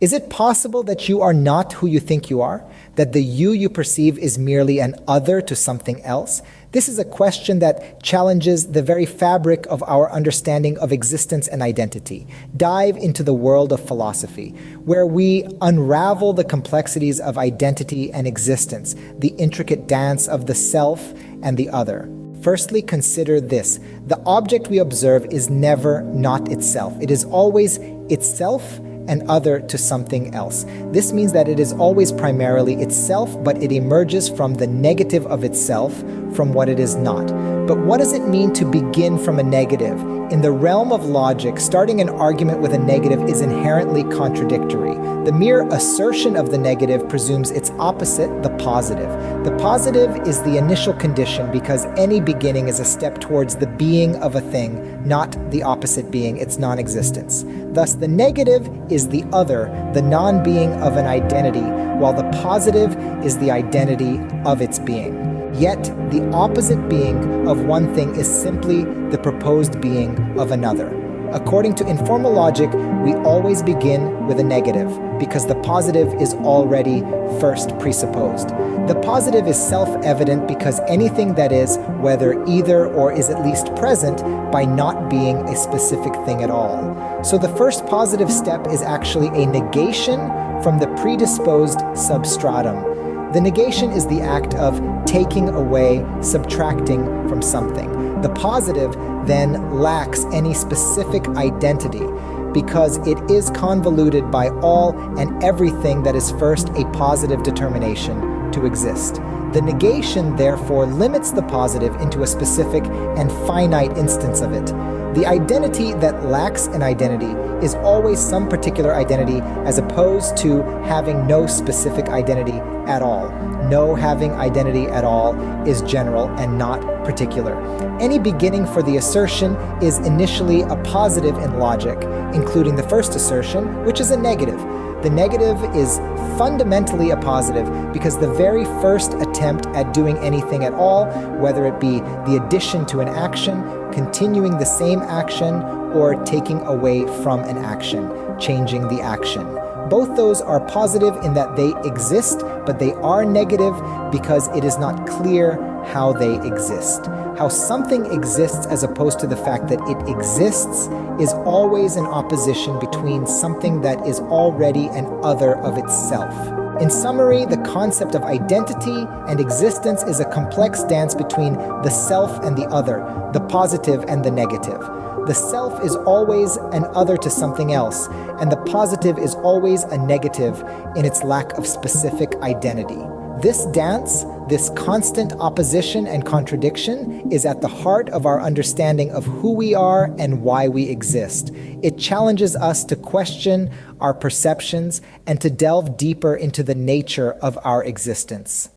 Is it possible that you are not who you think you are? That the you perceive is merely an other to something else? This is a question that challenges the very fabric of our understanding of existence and identity. Dive into the world of philosophy, where we unravel the complexities of identity and existence, the intricate dance of the self and the other. Firstly, consider this. The object we observe is never not itself. It is always itself and other to something else. This means that it is always primarily itself, but it emerges from the negative of itself, from what it is not. But what does it mean to begin from a negative? In the realm of logic, starting an argument with a negative is inherently contradictory. The mere assertion of the negative presumes its opposite, the positive. The positive is the initial condition because any beginning is a step towards the being of a thing, not the opposite being, its non-existence. Thus, the negative is the other, the non-being of an identity, while the positive is the identity of its being. Yet, the opposite being of one thing is simply the proposed being of another. According to informal logic, we always begin with a negative, because the positive is already first presupposed. The positive is self-evident because anything that is, whether either or is at least present, by not being a specific thing at all. So the first positive step is actually a negation from the predisposed substratum. The negation is the act of taking away, subtracting from something. The positive then lacks any specific identity because it is convoluted by all and everything that is first a positive determination to exist. The negation, therefore, limits the positive into a specific and finite instance of it. The identity that lacks an identity is always some particular identity as opposed to having no specific identity at all. No having identity at all is general and not particular. Any beginning for the assertion is initially a positive in logic, including the first assertion, which is a negative. The negative is fundamentally a positive because the very first attempt at doing anything at all, whether it be the addition to an action, continuing the same action, or taking away from an action, changing the action. Both those are positive in that they exist, but they are negative because it is not clear how they exist. How something exists as opposed to the fact that it exists is always an opposition between something that is already an other of itself. In summary, the concept of identity and existence is a complex dance between the self and the other, the positive and the negative. The self is always an other to something else, and the positive is always a negative in its lack of specific identity. This dance, this constant opposition and contradiction, is at the heart of our understanding of who we are and why we exist. It challenges us to question our perceptions and to delve deeper into the nature of our existence.